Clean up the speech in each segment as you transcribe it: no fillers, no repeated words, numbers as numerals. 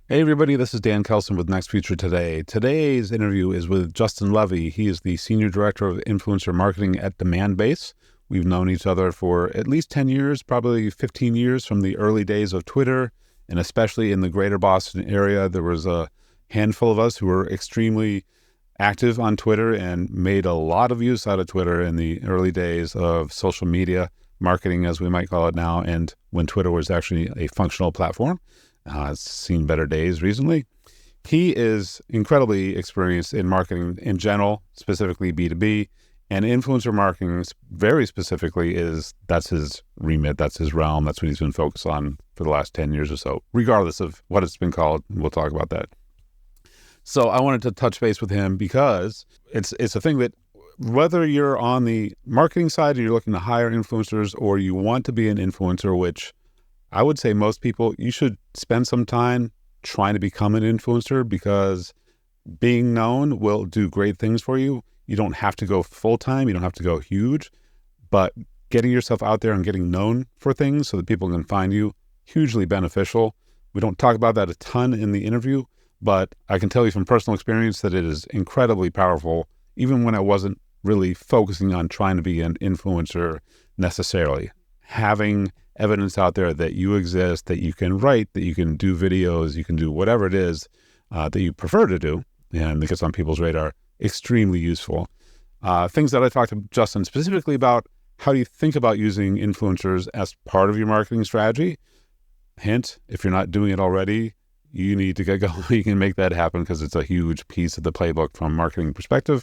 Hey everybody, this is Dan Keldsen with Next Future Today. Today's interview is with Justin Levy. He is the Senior Director of Influencer Marketing at Demandbase. We've known each other for at least 10 years, probably 15 years from the early days of Twitter, and especially in the greater Boston area. There was a handful of us who were extremely active on Twitter and made a lot of use out of Twitter in the early days of social media marketing, as we might call it now, and when Twitter was actually a functional platform. It's seen better days recently. He is incredibly experienced in marketing in general, specifically B2B, and influencer marketing very specifically that's his remit, that's his realm, that's what he's been focused on for the last 10 years or so, regardless of what it's been called. We'll talk about that. So I wanted to touch base with him because it's a thing that whether you're on the marketing side and you're looking to hire influencers or you want to be an influencer, which I would say most people, you should spend some time trying to become an influencer because being known will do great things for you. You don't have to go full-time. You don't have to go huge, but getting yourself out there and getting known for things so that people can find you, hugely beneficial. We don't talk about that a ton in the interview, but I can tell you from personal experience that it is incredibly powerful, even when I wasn't really focusing on trying to be an influencer necessarily. Having evidence out there that you exist, that you can write, that you can do videos, you can do whatever it is that you prefer to do, and that gets on people's radar, extremely useful. Things that I talked to Justin specifically about, how do you think about using influencers as part of your marketing strategy? Hint, if you're not doing it already, you need to get going. You can make that happen because it's a huge piece of the playbook from a marketing perspective.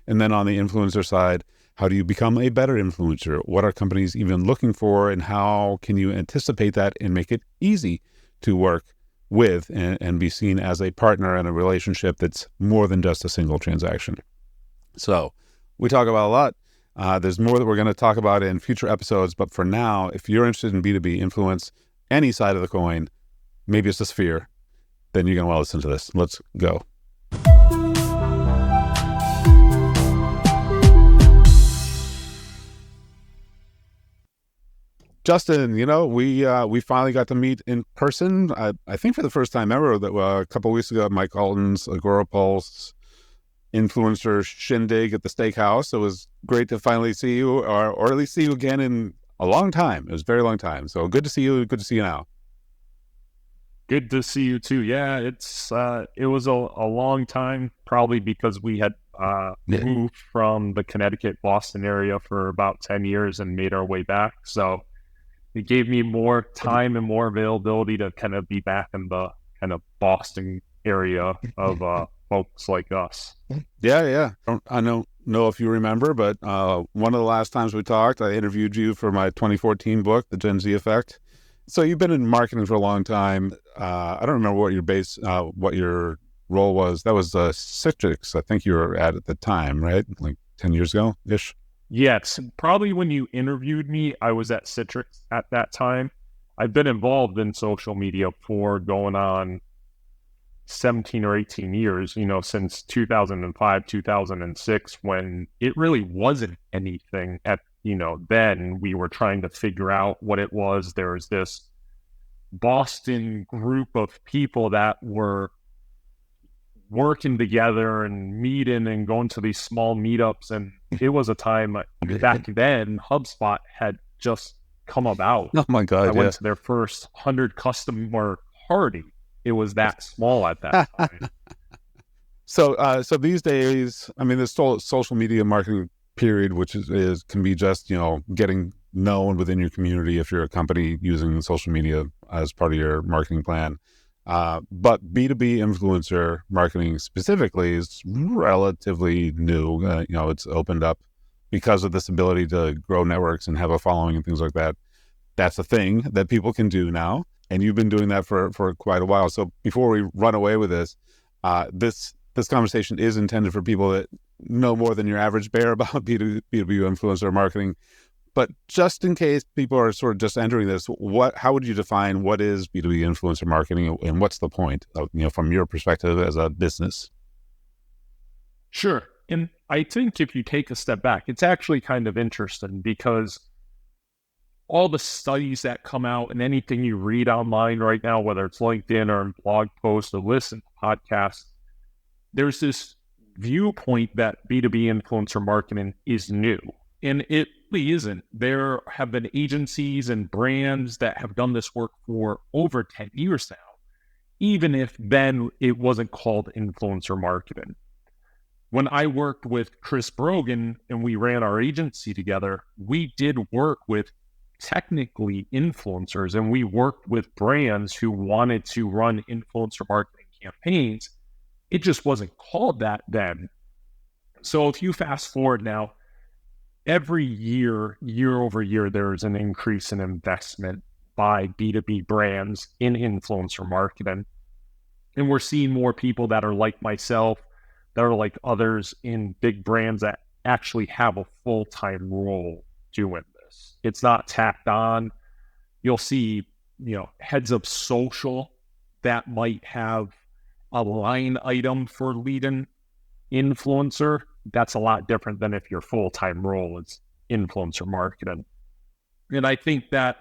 And then on the influencer side, how do you become a better influencer? What are companies even looking for, and how can you anticipate that and make it easy to work with and be seen as a partner in a relationship that's more than just a single transaction? So we talk about a lot. There's more that we're going to talk about in future episodes, but for now, if you're interested in B2B influence, any side of the coin, maybe it's the sphere, then you're going to want to listen to this. Let's go. Justin, we finally got to meet in person. I think for the first time ever. That a couple of weeks ago at Mike Alton's Agora Pulse influencer shindig at the steakhouse. It was great to finally see you, or at least see you again in a long time. It was a very long time. So good to see you. Good to see you now. Good to see you too. Yeah, it was a long time, probably because we had moved from the Connecticut, Boston area for about 10 years and made our way back. So it gave me more time and more availability to kind of be back in the kind of Boston area of folks like us. Yeah. I don't know if you remember, but one of the last times we talked, I interviewed you for my 2014 book, The Gen Z Effect. So you've been in marketing for a long time. I don't remember what your role was. That was Citrix, I think you were at the time, right? Like 10 years ago-ish? Yes, probably when you interviewed me, I was at Citrix at that time. I've been involved in social media for going on 17 or 18 years, since 2005, 2006, when it really wasn't anything then we were trying to figure out what it was. There was this Boston group of people that were working together and meeting and going to these small meetups. And it was a time back then, HubSpot had just come about. Oh my God. I went to their first 100 customer party. It was that small at that time. So these days, I mean, this social media marketing period, which can be just, getting known within your community if you're a company using social media as part of your marketing plan. But B2B influencer marketing specifically is relatively new. It's opened up because of this ability to grow networks and have a following and things like that. That's a thing that people can do now. And you've been doing that for quite a while. So before we run away with this, this conversation is intended for people that know more than your average bear about B2B influencer marketing. But just in case people are sort of just entering this, how would you define what is B2B influencer marketing, and what's the point of, from your perspective as a business? Sure. And I think if you take a step back, it's actually kind of interesting because all the studies that come out and anything you read online right now, whether it's LinkedIn or blog posts or listen to podcasts, there's this viewpoint that B2B influencer marketing is new. And it really isn't. There have been agencies and brands that have done this work for over 10 years now, even if then it wasn't called influencer marketing. When I worked with Chris Brogan and we ran our agency together, we did work with technically influencers, and we worked with brands who wanted to run influencer marketing campaigns. It just wasn't called that then. So if you fast forward now, every year over year, there's an increase in investment by B2B brands in influencer marketing. And we're seeing more people that are like myself, that are like others in big brands that actually have a full-time role doing this. It's not tacked on. You'll see, heads of social that might have a line item for leading influencer. That's a lot different than if your full-time role is influencer marketing. And I think that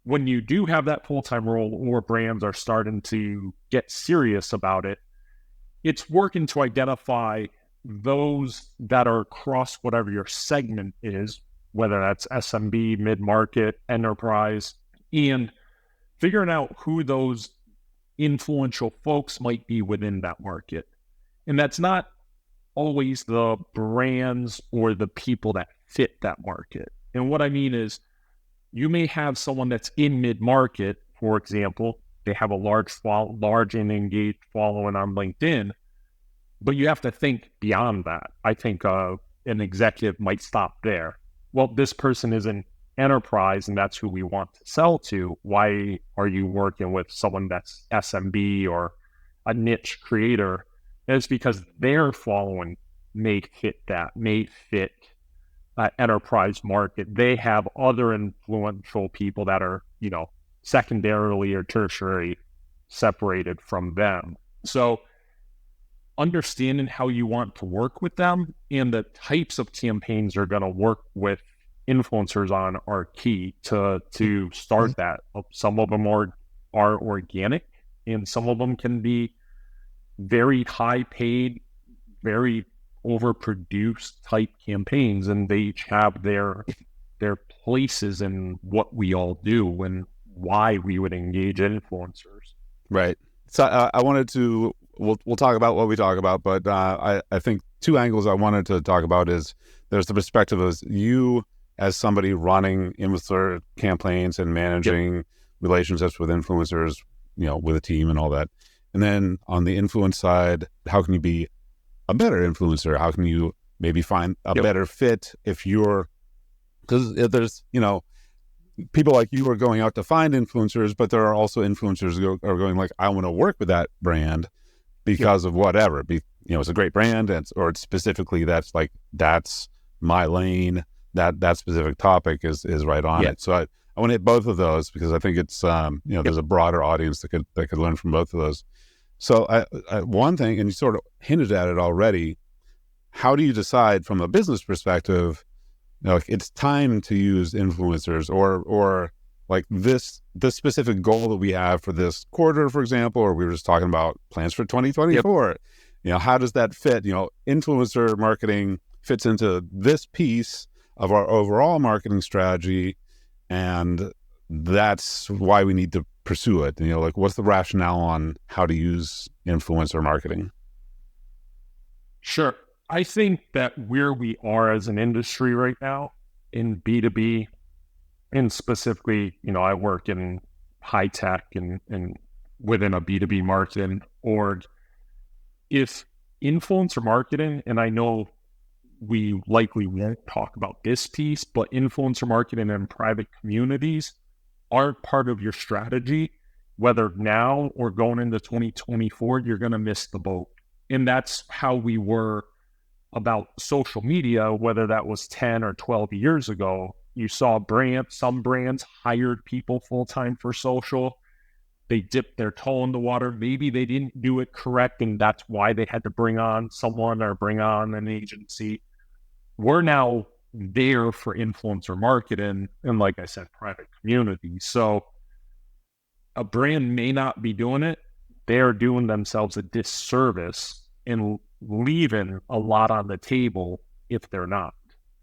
when you do have that full-time role, or brands are starting to get serious about it, it's working to identify those that are across whatever your segment is, whether that's SMB, mid-market, enterprise, and figuring out who those influential folks might be within that market. And that's not always the brands or the people that fit that market. And what I mean is, you may have someone that's in mid-market, for example, they have a large and engaged following on LinkedIn, but you have to think beyond that. I think an executive might stop there. Well, this person is an enterprise and that's who we want to sell to. Why are you working with someone that's SMB or a niche creator? And it's because their following may fit enterprise market. They have other influential people that are, secondarily or tertiary separated from them. So understanding how you want to work with them and the types of campaigns you're going to work with influencers on are key to start that. Some of them are organic, and some of them can be very high paid, very overproduced type campaigns, and they each have their places in what we all do and why we would engage influencers. Right. So I wanted to, we'll talk about what we talk about, but I think two angles I wanted to talk about is there's the perspective of you as somebody running influencer campaigns and managing relationships with influencers, with a team and all that. And then on the influence side, how can you be a better influencer? How can you maybe find a better fit because there's, people like you are going out to find influencers, but there are also influencers who are going like, I want to work with that brand because of whatever. It's a great brand, or it's specifically that's my lane. That specific topic is right on it. So I want to hit both of those because I think it's there's a broader audience that could learn from both of those. So one thing, and you sort of hinted at it already, how do you decide from a business perspective, it's time to use influencers or like this specific goal that we have for this quarter, for example, or we were just talking about plans for 2024. How does that fit? Influencer marketing fits into this piece of our overall marketing strategy, and that's why we need to pursue it. What's the rationale on how to use influencer marketing? Sure. I think that where we are as an industry right now in B2B, and specifically, I work in high tech and within a B2B marketing org, if influencer marketing, and I know we likely won't talk about this piece, but influencer marketing and private communities aren't part of your strategy, whether now or going into 2024, you're going to miss the boat. And that's how we were about social media, whether that was 10 or 12 years ago. You saw some brands hired people full-time for social. They dipped their toe in the water. Maybe they didn't do it correct, and that's why they had to bring on someone or bring on an agency. We're now there for influencer marketing and, like I said, private community. So a brand may not be doing it. They're doing themselves a disservice and leaving a lot on the table if they're not.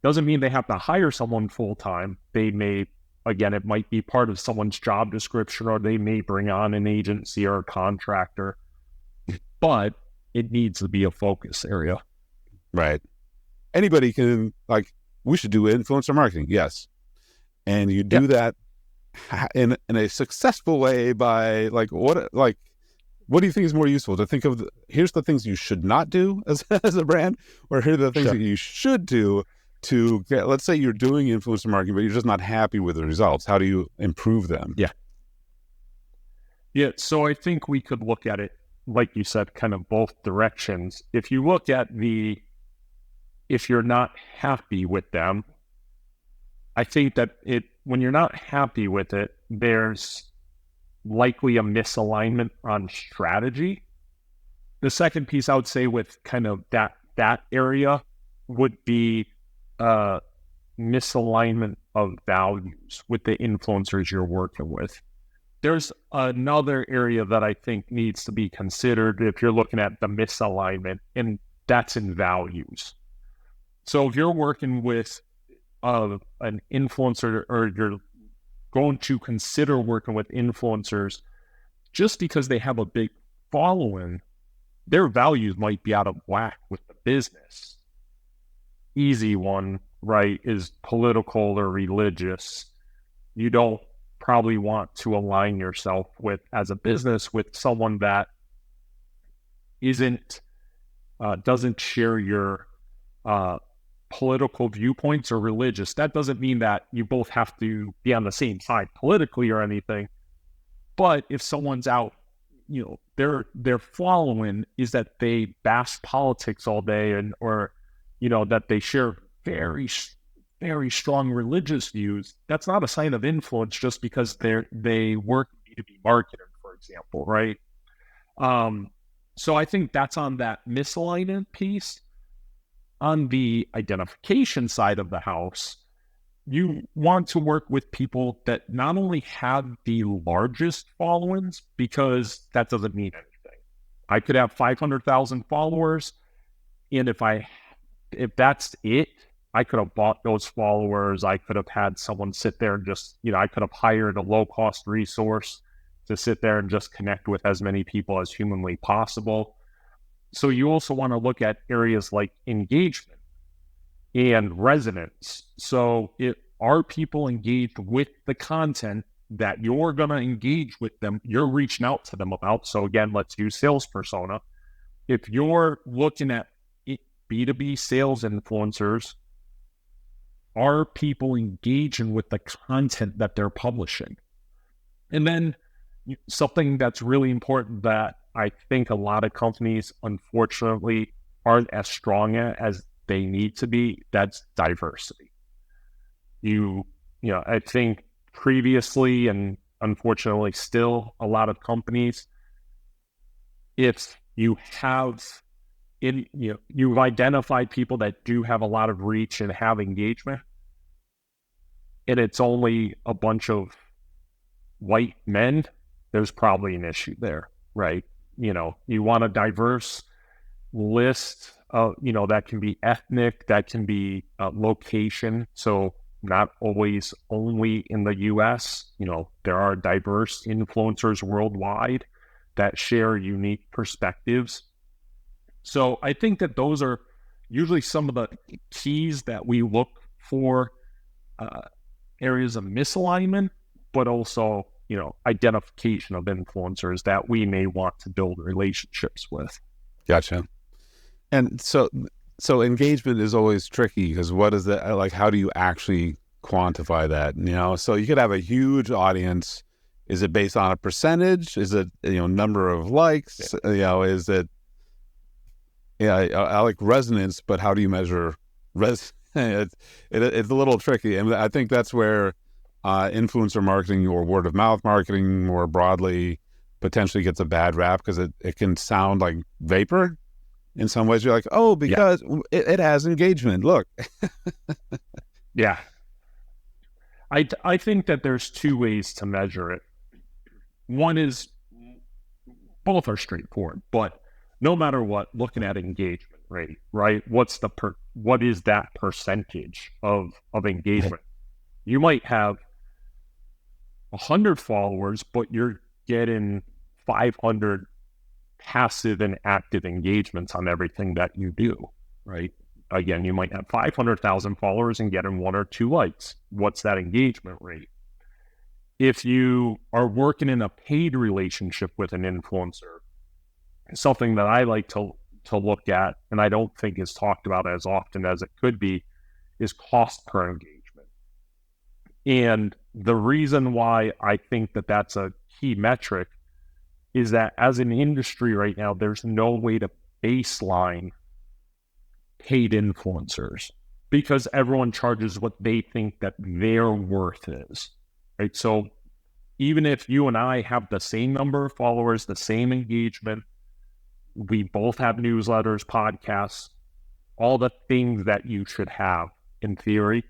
Doesn't mean they have to hire someone full-time. They may, again, it might be part of someone's job description, or they may bring on an agency or a contractor, but it needs to be a focus area. Right. Anybody can, like, we should do influencer marketing. Yes. And you do that in a successful way by what do you think is more useful to think of? Here's the things you should not do as a brand, or here are the things that you should do to get, let's say you're doing influencer marketing, but you're just not happy with the results. How do you improve them? Yeah. So I think we could look at it, like you said, kind of both directions. If you look at if you're not happy with them, I think that when you're not happy with it, there's likely a misalignment on strategy. The second piece I would say with kind of that area would be misalignment of values with the influencers you're working with. There's another area that I think needs to be considered if you're looking at the misalignment, and that's in values. So if you're working with an influencer, or you're going to consider working with influencers, just because they have a big following, their values might be out of whack with the business. Easy one, right, is political or religious. You don't probably want to align yourself with, as a business, with someone that doesn't share your political viewpoints or religious. That doesn't mean that you both have to be on the same side politically or anything. But if someone's out, their following is that they bash politics all day, or that they share very, very strong religious views, that's not a sign of influence just because they work in B2B marketing, for example, right? So I think that's on that misalignment piece. On the identification side of the house, you want to work with people that not only have the largest followings, because that doesn't mean anything. I could have 500,000 followers, and if that's it, I could have bought those followers. I could have had someone sit there and just, I could have hired a low-cost resource to sit there and just connect with as many people as humanly possible. So you also want to look at areas like engagement and resonance. So are people engaged with the content that you're going to engage with them, you're reaching out to them about? So again, let's use sales persona. If you're looking at B2B sales influencers, are people engaging with the content that they're publishing? And then something that's really important that I think a lot of companies, unfortunately, aren't as strong at as they need to be, that's diversity. I think previously, and unfortunately still, a lot of companies, if you have you've identified people that do have a lot of reach and have engagement, and it's only a bunch of white men, there's probably an issue there, right? You want a diverse list of, that can be ethnic, that can be location. So not always only in the US, there are diverse influencers worldwide that share unique perspectives. So I think that those are usually some of the keys that we look for, areas of misalignment, but also, identification of influencers that we may want to build relationships with. Gotcha. And so engagement is always tricky, because what is that? Like, how do you actually quantify that? So you could have a huge audience. Is it based on a percentage? Is it, number of likes? Yeah. Is it, I like resonance, but how do you measure it's a little tricky. And I think that's where influencer marketing or word of mouth marketing more broadly potentially gets a bad rap, because it can sound like vapor, in some ways. You're like, oh, because it has engagement. Look. Yeah. I think that there's two ways to measure it. One is, both are straightforward, but no matter what, looking at engagement rate, right? What is that percentage of engagement? You might have 100 followers, but you're getting 500 passive and active engagements on everything that you do, right? Again, you might have 500,000 followers and getting 1 or 2 likes. What's that engagement rate? If you are working in a paid relationship with an influencer, something that I like to look at, and I don't think is talked about as often as it could be, is cost per engagement. And the reason why I think that that's a key metric is that as an industry right now, there's no way to baseline paid influencers because everyone charges what they think that their worth is, right? So even if you and I have the same number of followers, the same engagement, we both have newsletters, podcasts, all the things that you should have in theory,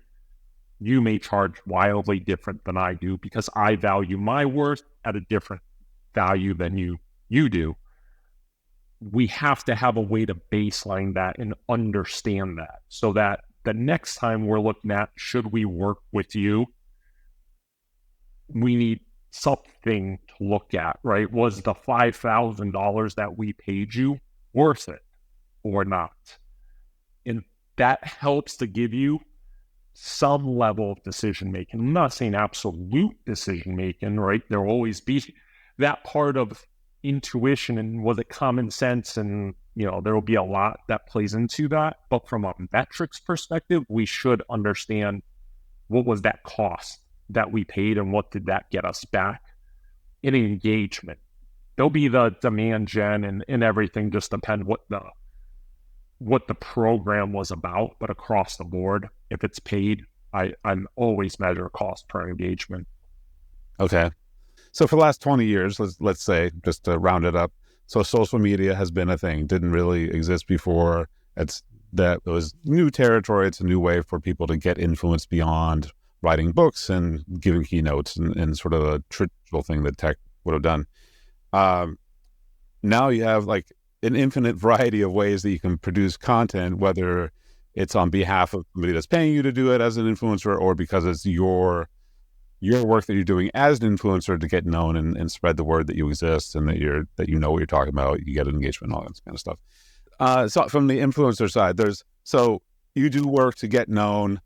you may charge wildly different than I do because I value my worth at a different value than you do. We have to have a way to baseline that and understand that so that the next time we're looking at, should we work with you, we need something to look at, right? Was the $5,000 that we paid you worth it or not? And that helps to give you some level of decision making. I'm not saying absolute decision making, right? There will always be that part of intuition and was it common sense, and there will be a lot that plays into that. But from a metrics perspective, we should understand what was that cost that we paid and what did that get us back in engagement. There'll be the demand gen and everything just depend what the program was about, but across the board, if it's paid, I'm always measure cost per engagement. Okay. So for the last 20 years, let's say, just to round it up, so social media has been a thing, didn't really exist before. It was new territory. It's a new way for people to get influence beyond writing books and giving keynotes and sort of a traditional thing that tech would have done. Now you have like an infinite variety of ways that you can produce content, whether it's on behalf of somebody that's paying you to do it as an influencer or because it's your work that you're doing as an influencer to get known and spread the word that you exist and that you know what you're talking about, you get engagement, all that kind of stuff. So from the influencer side, so you do work to get known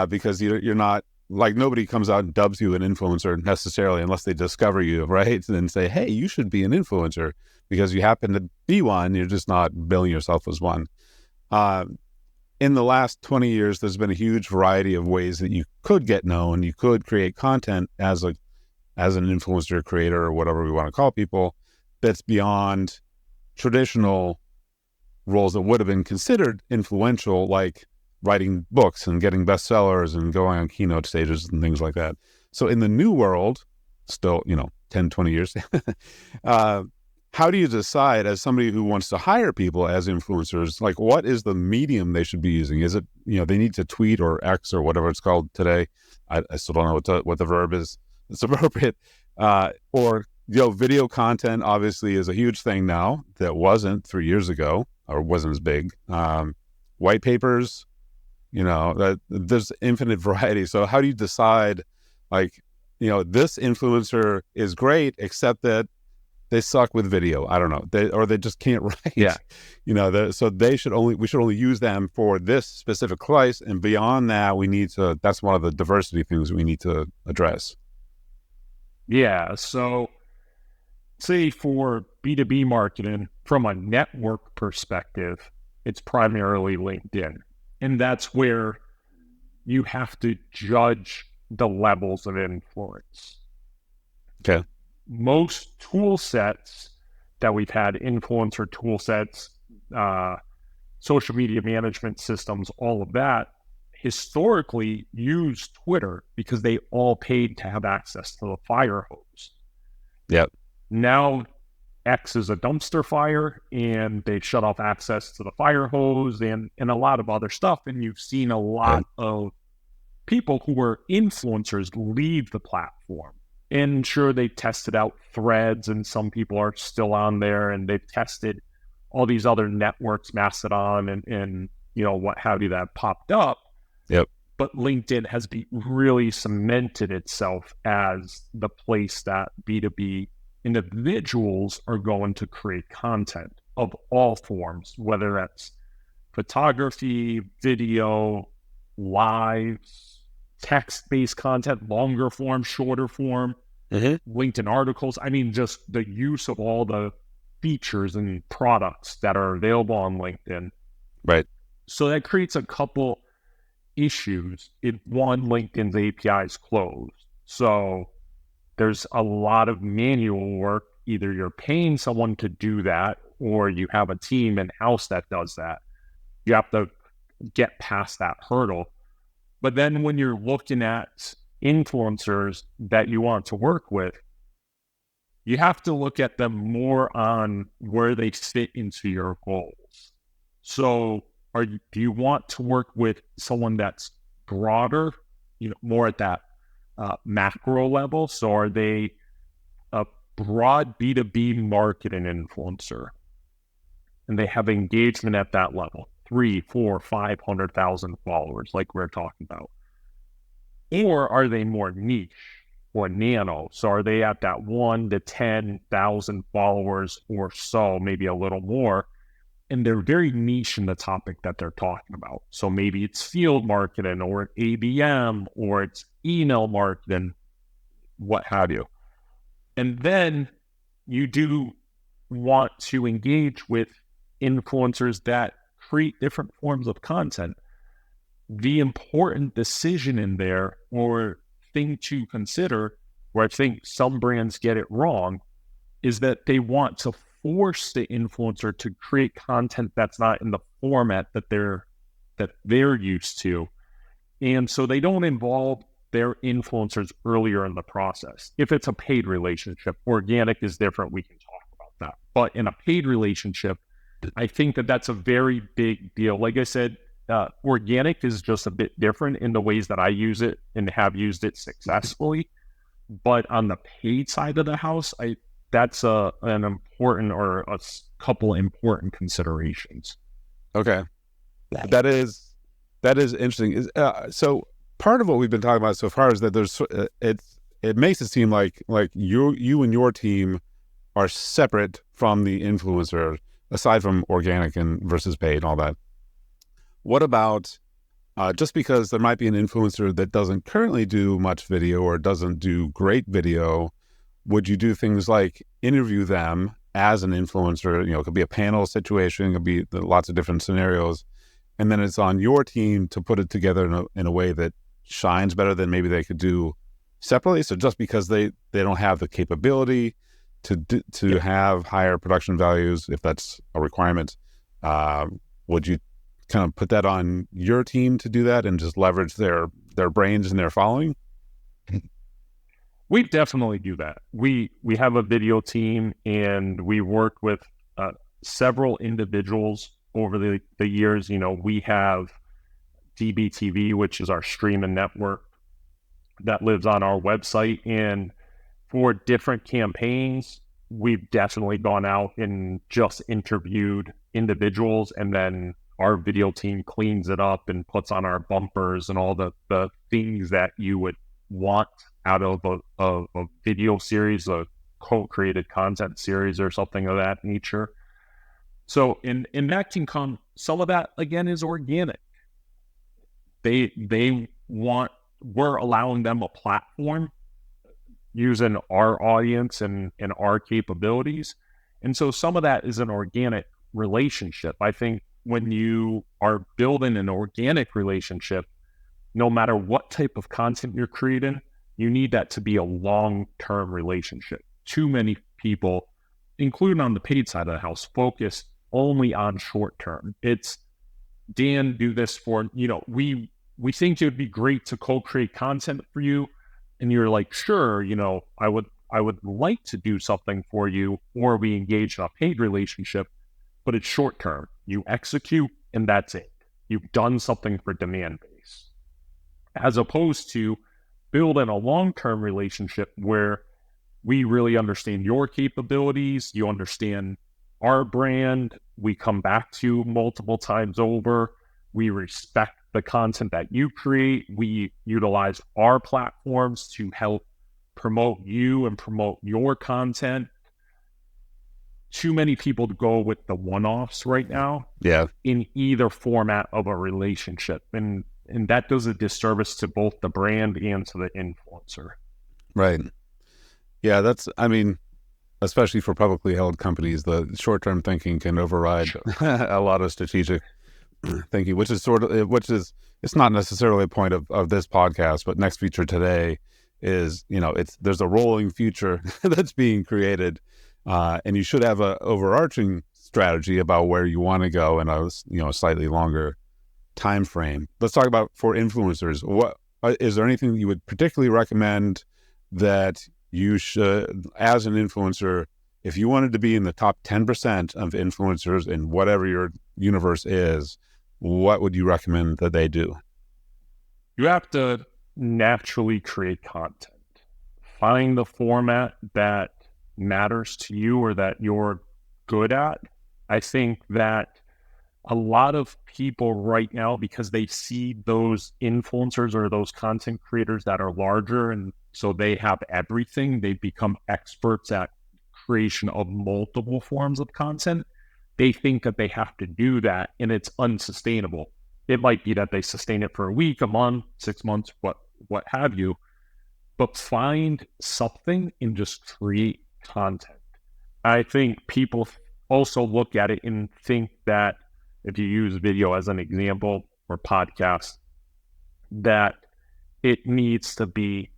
because you're not, like, nobody comes out and dubs you an influencer necessarily unless they discover you, right? And then say, hey, you should be an influencer because you happen to be one. You're just not billing yourself as one. In the last 20 years, there's been a huge variety of ways that you could get known. You could create content as an influencer creator or whatever we want to call people that's beyond traditional roles that would have been considered influential, like writing books and getting bestsellers and going on keynote stages and things like that. So in the new world, still, 10, 20 years, how do you decide as somebody who wants to hire people as influencers, like what is the medium they should be using? Is it, they need to tweet or X or whatever it's called today? I still don't know what the verb is. It's appropriate. Or, video content obviously is a huge thing now that wasn't 3 years ago or wasn't as big. White papers, there's infinite variety. So how do you decide, like, this influencer is great, except that they suck with video. I don't know. They just can't write. Yeah. So we should only use them for this specific slice. And beyond that, that's one of the diversity things we need to address. Yeah. So say for B2B marketing, from a network perspective, it's primarily LinkedIn. And that's where you have to judge the levels of influence. Okay. Most tool sets that we've had, influencer tool sets, social media management systems, all of that, historically use Twitter because they all paid to have access to the fire hose. Yep. Now X is a dumpster fire, and they shut off access to the fire hose and a lot of other stuff. And you've seen a lot of people who were influencers leave the platform. And sure, they tested out Threads, and some people are still on there, and they've tested all these other networks, Mastodon and what have you, that popped up. Yep. But LinkedIn has really cemented itself as the place that B2B individuals are going to create content of all forms, whether that's photography, video, lives, text-based content, longer form, shorter form, LinkedIn articles. I mean, just the use of all the features and products that are available on LinkedIn. Right. So that creates a couple issues. One, LinkedIn's API is closed. So there's a lot of manual work. Either you're paying someone to do that, or you have a team in-house that does that. You have to get past that hurdle. But then when you're looking at influencers that you want to work with, you have to look at them more on where they fit into your goals. So do you want to work with someone that's broader, more at that macro level? So are they a broad B2B marketing influencer, and they have engagement at that level, 3, 4, 500,000 followers, like we're talking about? Or are they more niche or nano? So are they at that 1 to 10,000 followers or so, maybe a little more? And they're very niche in the topic that they're talking about. So maybe it's field marketing, or ABM, or it's email marketing, what have you. And then you do want to engage with influencers that create different forms of content. The important decision in there, or thing to consider, where I think some brands get it wrong, is that they want to force the influencer to create content that's not in the format that they're used to. And so they don't involve their influencers earlier in the process. If it's a paid relationship, organic is different. We can talk about that. But in a paid relationship, I think that that's a very big deal. Like I said, organic is just a bit different in the ways that I use it and have used it successfully. But on the paid side of the house, that's an important, or a couple important considerations. Okay, that is interesting. So part of what we've been talking about so far is that there's it makes it seem like you and your team are separate from the influencer, aside from organic and versus paid and all that. What about just because there might be an influencer that doesn't currently do much video or doesn't do great video, would you do things like interview them as an influencer? It could be a panel situation, it could be lots of different scenarios. And then it's on your team to put it together in a way that shines better than maybe they could do separately. So just because they don't have the capability to have higher production values, if that's a requirement, would you kind of put that on your team to do that and just leverage their brains and their following? We definitely do that. We have a video team, and we work with several individuals over the years. We have DBTV, which is our streaming network that lives on our website. And for different campaigns, we've definitely gone out and just interviewed individuals, and then our video team cleans it up and puts on our bumpers and all the things that you would want out of a video series, a co-created content series, or something of that nature. So in that can come, some of that again is organic. We're allowing them a platform using our audience and our capabilities. And so some of that is an organic relationship. I think when you are building an organic relationship, no matter what type of content you're creating, you need that to be a long-term relationship. Too many people, including on the paid side of the house, focus only on short-term. It's, Dan, do this for, we think it would be great to co-create content for you. And you're like, sure, I would I would like to do something for you, or we engage in a paid relationship, but it's short term. You execute and that's it. You've done something for Demandbase. As opposed to building a long-term relationship where we really understand your capabilities, you understand our brand, we come back to you multiple times over, we respect the content that you create, we utilize our platforms to help promote you and promote your content. Too many people go with the one-offs right now in either format of a relationship. And that does a disservice to both the brand and to the influencer. Right. Yeah, especially for publicly held companies, the short-term thinking can override a lot of strategic thinking, which is it's not necessarily a point of this podcast, but Next Feature Today is, there's a rolling future that's being created. And you should have a overarching strategy about where you want to go in a slightly longer time frame. Let's talk about for influencers. What is there anything that you would particularly recommend that you should, as an influencer, if you wanted to be in the top 10% of influencers in whatever your universe is, what would you recommend that they do? You have to naturally create content. Find the format that matters to you or that you're good at. I think that a lot of people right now, because they see those influencers or those content creators that are larger, and so they have everything, they become experts at creation of multiple forms of content. They think that they have to do that, and it's unsustainable. It might be that they sustain it for a week, a month, 6 months, what have you, but find something and just create content. I think people also look at it and think that if you use video as an example or podcast, that it needs to be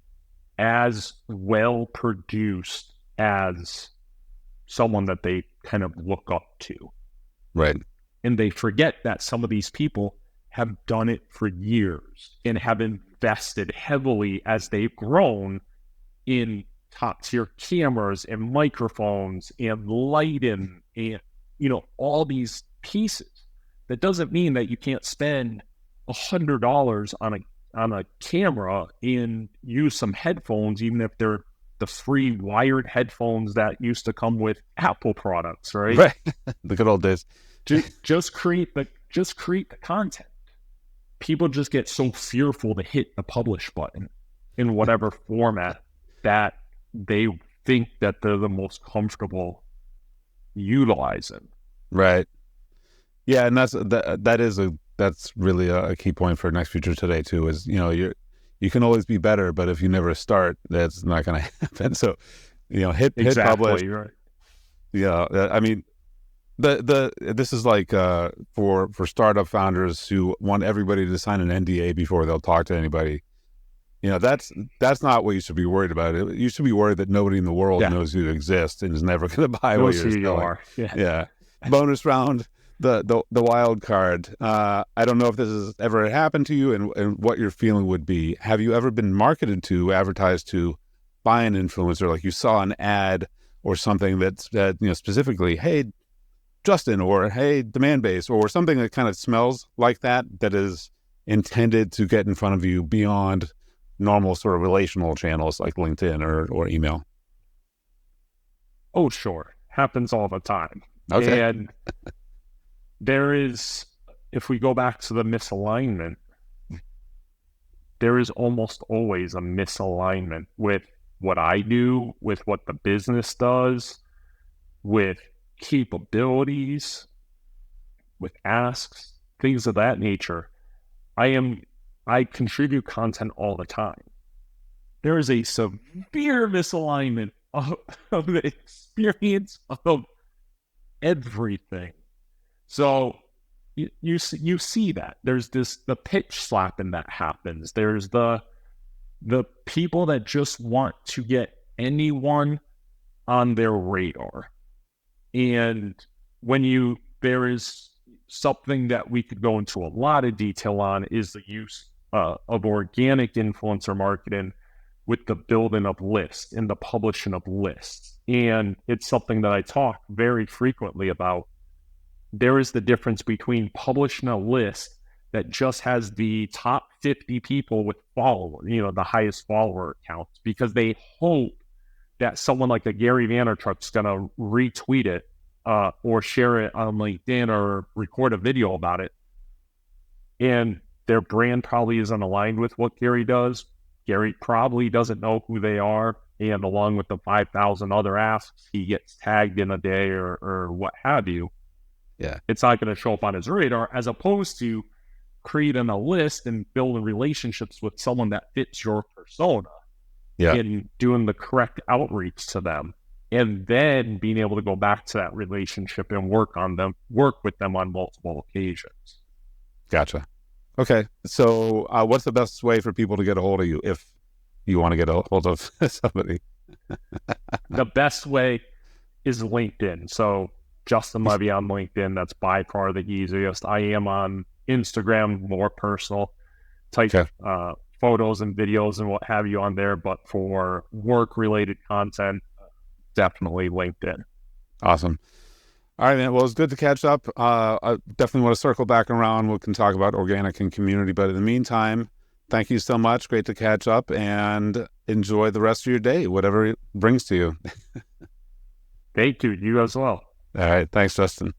as well produced as someone that they kind of look up to. Right. And they forget that some of these people have done it for years and have invested heavily as they've grown in top tier cameras and microphones and lighting and, all these pieces. That doesn't mean that you can't spend $100 on a camera and use some headphones, even if they're the free wired headphones that used to come with Apple products, right? Right. The good old days. Just create the content. People just get so fearful to hit the publish button in whatever format that they think that they're the most comfortable utilizing. Right. Yeah, and that's really a key point for Next Future Today too. Is you can always be better, but if you never start, that's not going to happen. So, hit publish. Right. Yeah, I mean, this is like for startup founders who want everybody to sign an NDA before they'll talk to anybody. That's not what you should be worried about. You should be worried that nobody in the world knows you exist and is never going to buy what you're selling. Yeah. Bonus round, the wild card. I don't know if this has ever happened to you and what your feeling would be. Have you ever been advertised to by an influencer, like you saw an ad or something that specifically, hey, Justin, or hey, Demandbase, or something that kind of smells like that is intended to get in front of you beyond normal sort of relational channels like LinkedIn or email? Oh, sure. Happens all the time. Okay. And there is, if we go back to the misalignment, there is almost always a misalignment with what I do, with what the business does, with capabilities, with asks, things of that nature. I contribute content all the time. There is a severe misalignment of the experience of everything. So you see that there's the pitch slapping that happens. There's the people that just want to get anyone on their radar. And there is something that we could go into a lot of detail on is the use of organic influencer marketing, with the building of lists and the publishing of lists. And it's something that I talk very frequently about. There is the difference between publishing a list that just has the top 50 people with followers, the highest follower accounts, because they hope that someone like a Gary Vaynerchuk's going to retweet it or share it on LinkedIn or record a video about it. And their brand probably isn't aligned with what Gary does. Gary probably doesn't know who they are. And along with the 5,000 other asks, he gets tagged in a day or what have you. Yeah. It's not going to show up on his radar, as opposed to creating a list and building relationships with someone that fits your persona. Yeah. And doing the correct outreach to them, and then being able to go back to that relationship and work with them on multiple occasions. Gotcha. Okay. So what's the best way for people to get a hold of you if you want to get a hold of somebody? The best way is LinkedIn. So Justin Levy on LinkedIn, that's by far the easiest. I am on Instagram, more personal type photos and videos and what have you on there, but for work-related content, definitely LinkedIn. Awesome. All right, man. Well, it's good to catch up. I definitely want to circle back around. We can talk about organic and community, but in the meantime, thank you so much. Great to catch up, and enjoy the rest of your day, whatever it brings to you. Thank you. You as well. All right. Thanks, Justin.